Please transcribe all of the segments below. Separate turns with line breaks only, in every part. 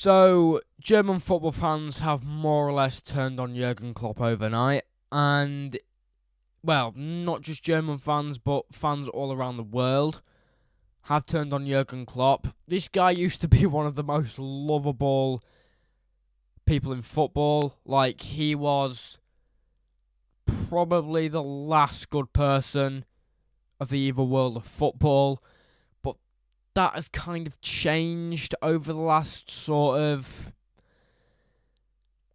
So, German football fans have more or less turned on Jurgen Klopp overnight, and, well, not just German fans, but fans all around the world have turned on Jurgen Klopp. This guy used to be one of the most lovable people in football. Like, he was probably the last good person of the evil world of football, but that has kind of changed over the last sort of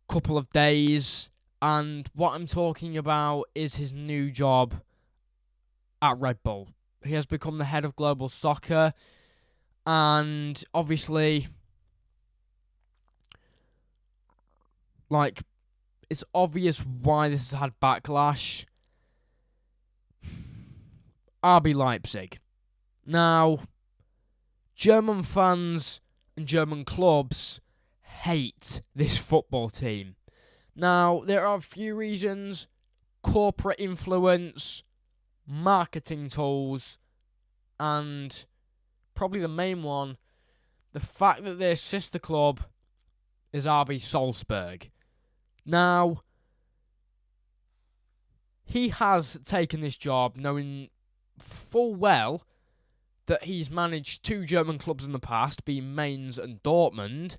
couple of days, and what I'm talking about is his new job at Red Bull. He has become the head of global soccer, and obviously, like, it's obvious why this has had backlash. RB Leipzig. Now, German fans and German clubs hate this football team. Now, there are a few reasons: corporate influence, marketing tools, and probably the main one, the fact that their sister club is RB Salzburg. Now, he has taken this job knowing full well that he's managed two German clubs in the past, being Mainz and Dortmund.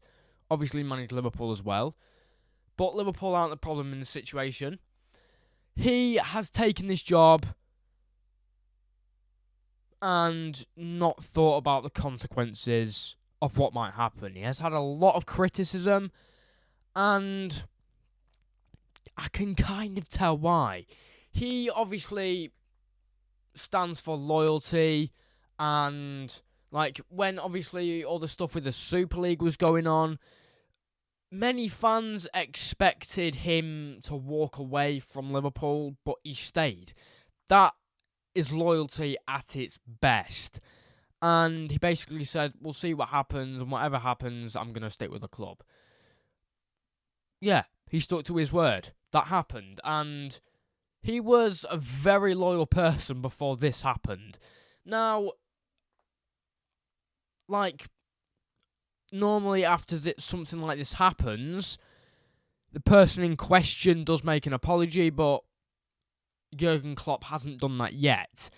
Obviously managed Liverpool as well. But Liverpool aren't the problem in the situation. He has taken this job and not thought about the consequences of what might happen. He has had a lot of criticism, and I can kind of tell why. He obviously stands for loyalty, and like when obviously all the stuff with the Super League was going on, many fans expected him to walk away from Liverpool, but he stayed. That is loyalty at its best. And he basically said, we'll see what happens, and whatever happens, I'm going to stick with the club. Yeah, he stuck to his word. That happened, and he was a very loyal person before this happened. Now, like, normally after something like this happens, the person in question does make an apology, but Jurgen Klopp hasn't done that yet.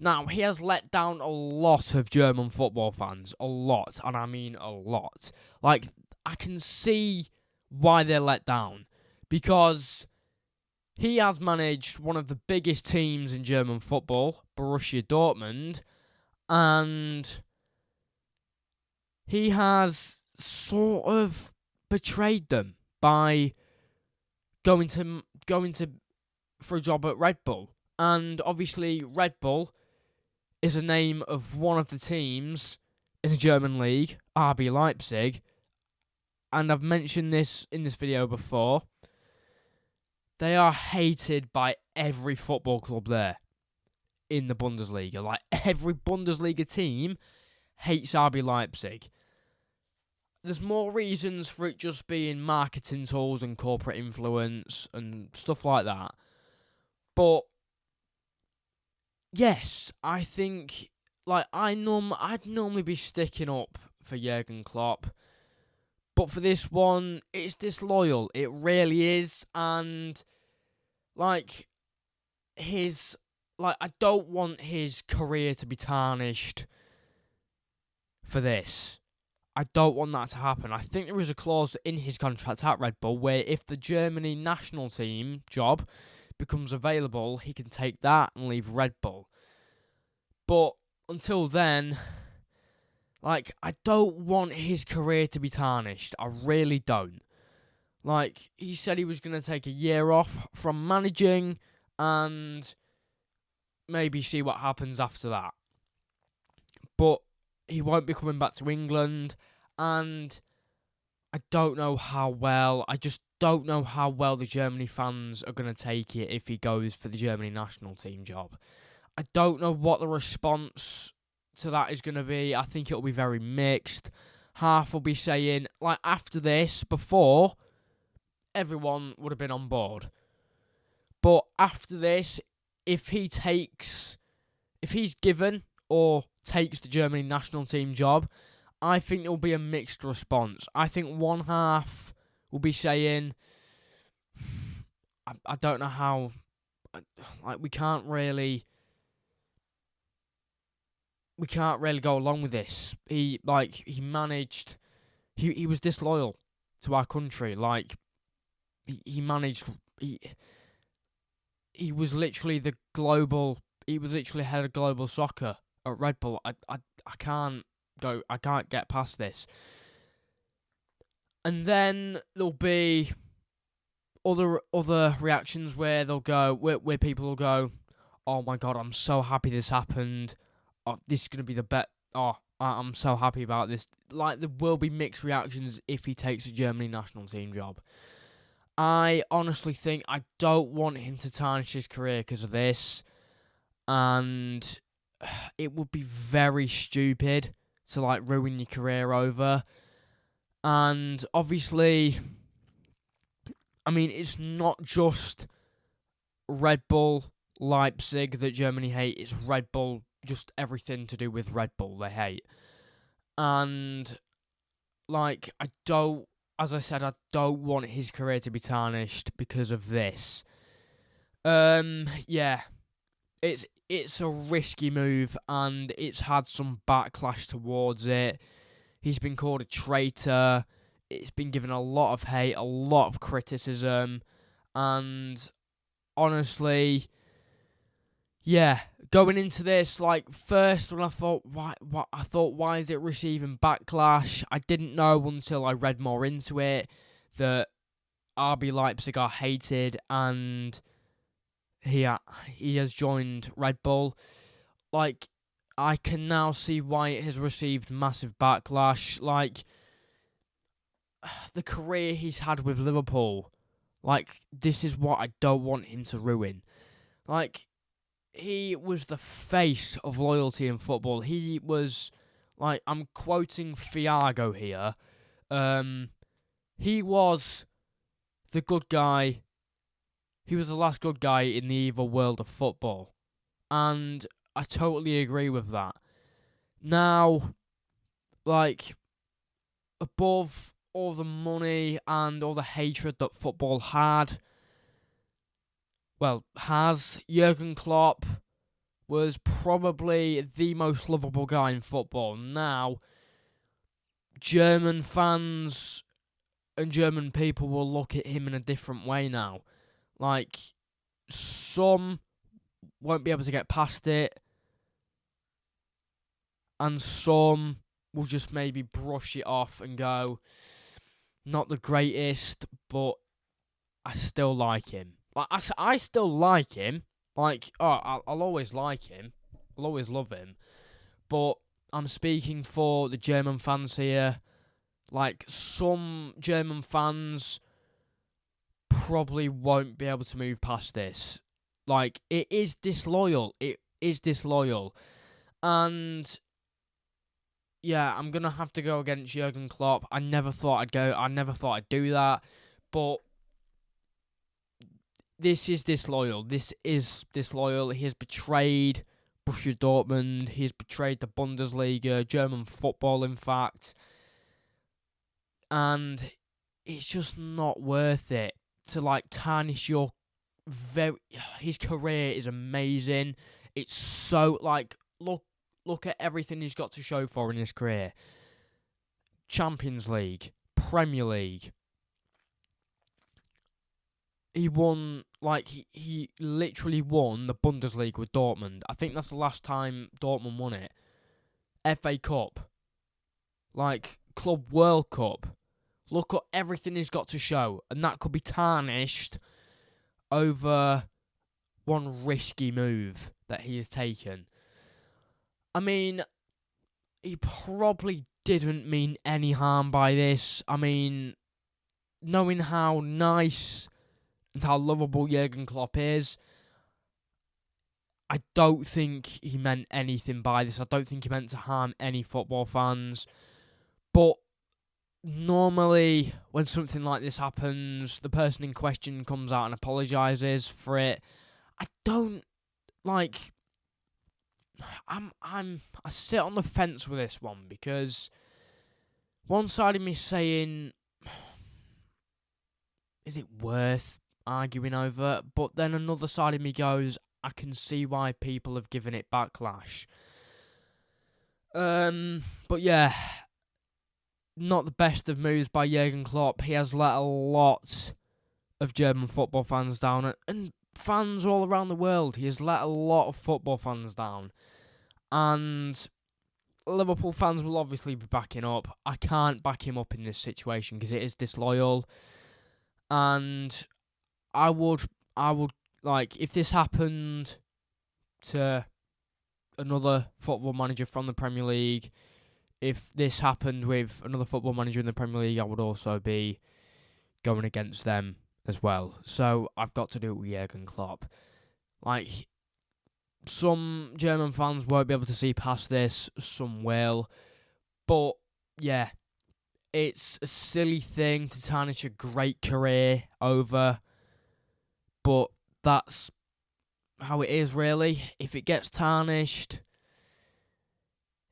Now, he has let down a lot of German football fans. A lot, and I mean a lot. Like, I can see why they're let down, because he has managed one of the biggest teams in German football, Borussia Dortmund, and he has sort of betrayed them by going to for a job at Red Bull. And obviously Red Bull is a name of one of the teams in the German league, RB Leipzig, and I've mentioned this in this video before. They are hated by every football club there in the Bundesliga. Like, every Bundesliga team hates RB Leipzig. There's more reasons for it just being marketing tools and corporate influence and stuff like that. But, yes, I think, like, I'd normally be sticking up for Jurgen Klopp. But for this one, it's disloyal. It really is. And, like, I don't want his career to be tarnished for this. I don't want that to happen. I think there is a clause in his contract at Red Bull where if the Germany national team job becomes available, he can take that and leave Red Bull. But until then, like, I don't want his career to be tarnished. I really don't. Like, he said he was going to take a year off from managing and maybe see what happens after that. But he won't be coming back to England, and I don't know how well. I just don't know how well the Germany fans are going to take it if he goes for the Germany national team job. I don't know what the response to that is going to be. I think it'll be very mixed. Half will be saying, like, after this, before, everyone would have been on board. But after this, if he's given or takes the Germany national team job, I think there will be a mixed response. I think one half will be saying, I don't know how, like, we can't really go along with this. He was disloyal to our country. Like, he was literally he was literally head of global soccer at Red Bull. I can't get past this. And then there'll be other reactions where where people will go, "Oh my god, I'm so happy this happened. Oh, this is gonna be the bet. Oh, I'm so happy about this." Like, there will be mixed reactions if he takes a Germany national team job. I honestly think I don't want him to tarnish his career because of this, and it would be very stupid to, like, ruin your career over. And obviously, I mean, it's not just Red Bull Leipzig that Germany hate. It's Red Bull, just everything to do with Red Bull they hate. And, like, as I said, I don't want his career to be tarnished because of this. Yeah, it's a risky move, and it's had some backlash towards it. He's been called a traitor. It's been given a lot of hate, a lot of criticism, and honestly, yeah, going into this, like, first when I thought, why is it receiving backlash? I didn't know until I read more into it that RB Leipzig are hated, and he has joined Red Bull. Like, I can now see why it has received massive backlash. Like, the career he's had with Liverpool, like, this is what I don't want him to ruin. Like, he was the face of loyalty in football. He was, like, I'm quoting Fiago here. He was the good guy. He was the last good guy in the evil world of football. And I totally agree with that. Now, like, above all the money and all the hatred that football has, Jurgen Klopp was probably the most lovable guy in football. Now, German fans and German people will look at him in a different way now. Like, some won't be able to get past it, and some will just maybe brush it off and go, not the greatest, but I still like him. Like, I still like him. Like, I'll always like him. I'll always love him. But I'm speaking for the German fans here. Like, some German fans probably won't be able to move past this. Like, it is disloyal. It is disloyal. And yeah, I'm going to have to go against Jurgen Klopp. I never thought I'd do that. But this is disloyal. This is disloyal. He has betrayed Borussia Dortmund. He has betrayed the Bundesliga, German football, in fact. And it's just not worth it to, like, tarnish your his career is amazing. It's so, like, look at everything he's got to show for in his career. Champions League, Premier League. He won, like, he literally won the Bundesliga with Dortmund. I think that's the last time Dortmund won it. FA Cup. Like, Club World Cup. Look at everything he's got to show, and that could be tarnished over one risky move that he has taken. I mean, he probably didn't mean any harm by this. I mean, knowing how nice and how lovable Jurgen Klopp is, I don't think he meant anything by this. I don't think he meant to harm any football fans. But normally, when something like this happens, the person in question comes out and apologises for it. I don't, like, I sit on the fence with this one because one side of me saying, is it worth arguing over? But then another side of me goes, I can see why people have given it backlash. But yeah, not the best of moves by Jurgen Klopp. He has let a lot of German football fans down, and fans all around the world. He has let a lot of football fans down. And Liverpool fans will obviously be backing up. I can't back him up in this situation because it is disloyal. And I would like, if this happened to another football manager from the Premier League, if this happened with another football manager in the Premier League, I would also be going against them as well. So I've got to do it with Jurgen Klopp. Like, some German fans won't be able to see past this, some will. But yeah, it's a silly thing to tarnish a great career over. But that's how it is, really. If it gets tarnished,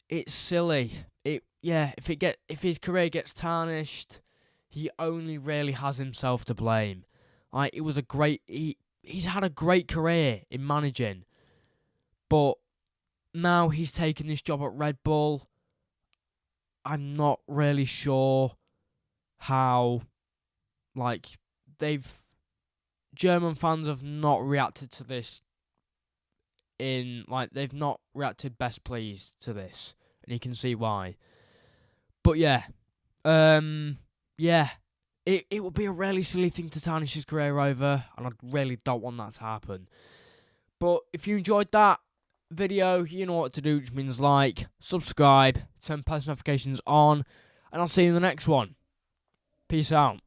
it's silly. If his career gets tarnished, he only really has himself to blame. Like, it was he's had a great career in managing, but now he's taken this job at Red Bull. I'm not really sure how, German fans have not reacted to this they've not reacted best pleased to this, and you can see why. But yeah, it would be a really silly thing to tarnish his career over, and I really don't want that to happen. But if you enjoyed that video, you know what to do, which means like, subscribe, turn post notifications on, and I'll see you in the next one. Peace out.